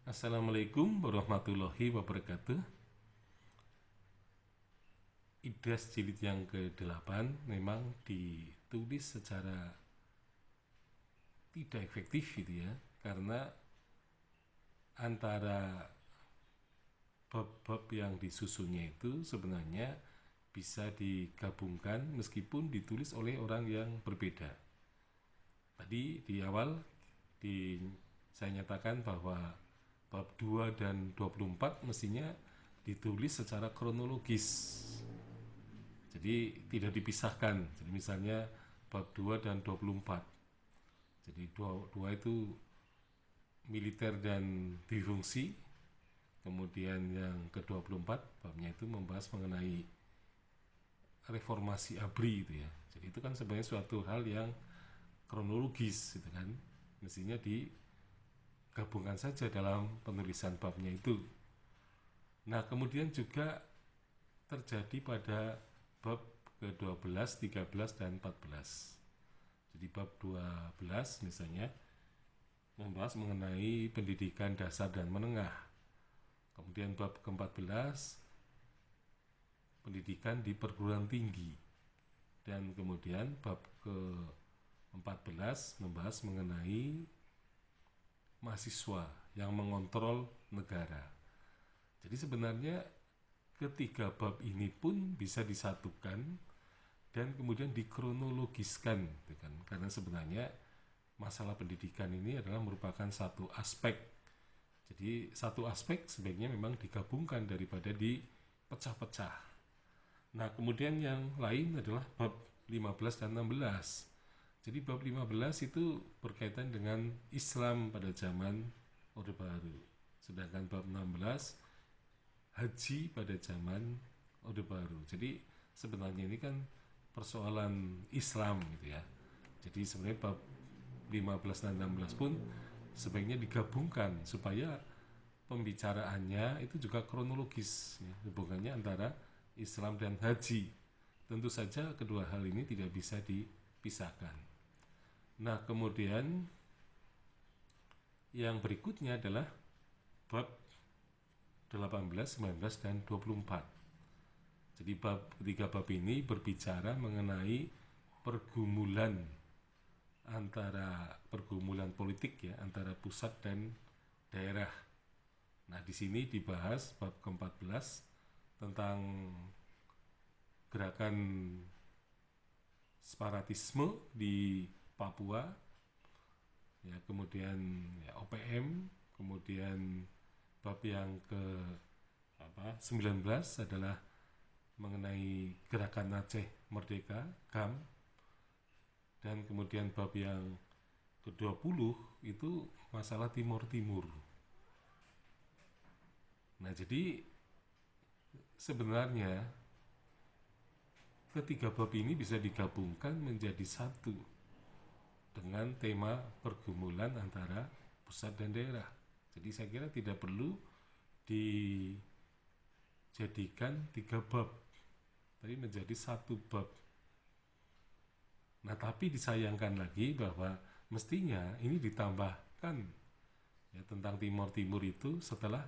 Assalamualaikum warahmatullahi wabarakatuh. Idras jilid yang ke-8 memang ditulis secara tidak efektif gitu ya, karena antara bab-bab yang disusunnya itu sebenarnya bisa digabungkan meskipun ditulis oleh orang yang berbeda. Tadi di awal saya nyatakan bahwa bab 2 dan 24 mestinya ditulis secara kronologis. Jadi tidak dipisahkan. Jadi misalnya bab 2 dan 24. Jadi dua itu militer dan difungsi. Kemudian yang ke-24 babnya itu membahas mengenai reformasi ABRI itu ya. Jadi itu kan sebenarnya suatu hal yang kronologis gitu kan. Mestinya digabungkan saja dalam penulisan babnya itu. Nah, kemudian juga terjadi pada bab ke-12, 13 dan 14. Jadi bab 12 misalnya membahas mengenai pendidikan dasar dan menengah. Kemudian bab ke-14 pendidikan di perguruan tinggi. Dan kemudian bab ke-14 membahas mengenai mahasiswa yang mengontrol negara. Jadi sebenarnya ketiga bab ini pun bisa disatukan dan kemudian dikronologiskan gitu kan? Karena sebenarnya masalah pendidikan ini adalah merupakan satu aspek. Jadi satu aspek sebaiknya memang digabungkan daripada dipecah-pecah. Nah, kemudian yang lain adalah bab 15 dan 16. Jadi bab 15 itu berkaitan dengan Islam pada zaman Orde Baru. Sedangkan bab 16 haji pada zaman Orde Baru. Jadi sebenarnya ini kan persoalan Islam gitu ya. Jadi sebenarnya bab 15 dan 16 pun sebaiknya digabungkan supaya pembicaraannya itu juga kronologis ya, hubungannya antara Islam dan haji. Tentu saja kedua hal ini tidak bisa dipisahkan. Nah, kemudian yang berikutnya adalah bab 18, 19 dan 24. Jadi ketiga bab ini berbicara mengenai pergumulan politik ya antara pusat dan daerah. Nah, di sini dibahas bab ke-14 tentang gerakan separatisme di Papua, ya, kemudian ya, OPM, kemudian bab yang ke 19 adalah mengenai gerakan Aceh Merdeka, GAM, dan kemudian bab yang ke-20 itu masalah Timur Timur. Nah, jadi sebenarnya ketiga bab ini bisa digabungkan menjadi satu dengan tema pergumulan antara pusat dan daerah. Jadi saya kira tidak perlu dijadikan 3 bab, tapi menjadi satu bab. Nah, tapi disayangkan lagi bahwa mestinya ini ditambahkan ya, tentang Timur Timur itu setelah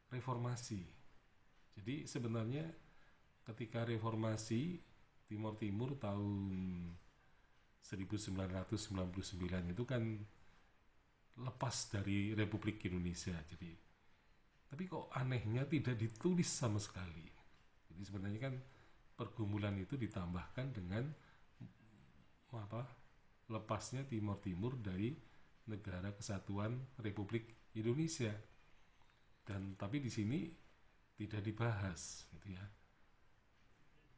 reformasi. Jadi sebenarnya ketika reformasi Timur Timur tahun 1999 itu kan lepas dari Republik Indonesia. Tapi kok anehnya tidak ditulis sama sekali. Jadi sebenarnya kan pergumulan itu ditambahkan dengan lepasnya Timur Timur dari Negara Kesatuan Republik Indonesia. Dan tapi di sini tidak dibahas gitu ya.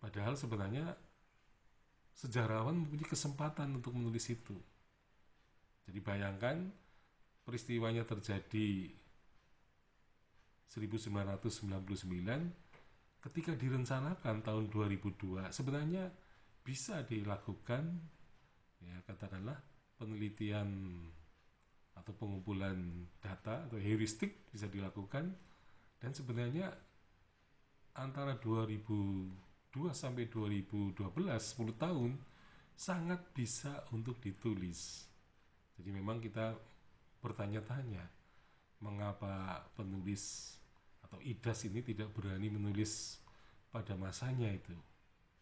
Padahal sebenarnya sejarawan mempunyai kesempatan untuk menulis itu. Jadi bayangkan peristiwanya terjadi 1999, ketika direncanakan tahun 2002 sebenarnya bisa dilakukan ya, katakanlah penelitian atau pengumpulan data atau heuristik bisa dilakukan, dan sebenarnya antara 2002 sampai 2012 10 tahun sangat bisa untuk ditulis. Jadi memang kita bertanya-tanya mengapa penulis atau IDAS ini tidak berani menulis pada masanya itu.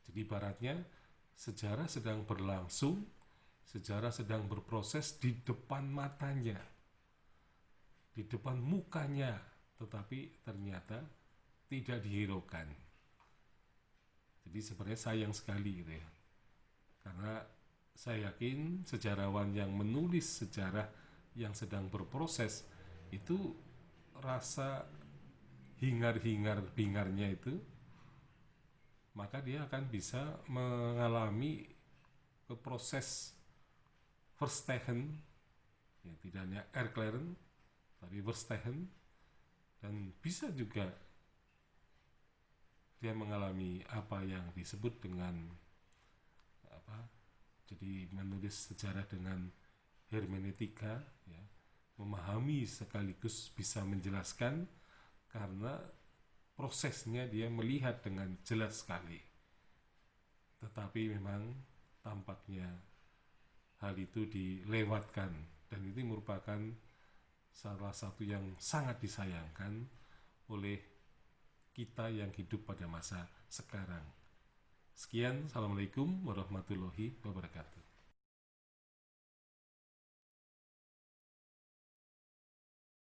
Jadi ibaratnya sejarah sedang berlangsung, sejarah sedang berproses di depan matanya, di depan mukanya, tetapi ternyata tidak dihiraukan. Jadi sebenarnya sayang sekali gitu ya. Karena saya yakin sejarawan yang menulis sejarah yang sedang berproses itu rasa hingar-bingarnya itu, maka dia akan bisa mengalami ke proses verstehen, ya, tidak hanya erklären tapi verstehen, dan bisa juga dia mengalami apa yang disebut dengan jadi menulis sejarah dengan hermeneutika, ya, memahami sekaligus bisa menjelaskan karena prosesnya dia melihat dengan jelas sekali. Tetapi memang tampaknya hal itu dilewatkan, dan itu merupakan salah satu yang sangat disayangkan oleh kita yang hidup pada masa sekarang. Sekian, Assalamualaikum warahmatullahi wabarakatuh.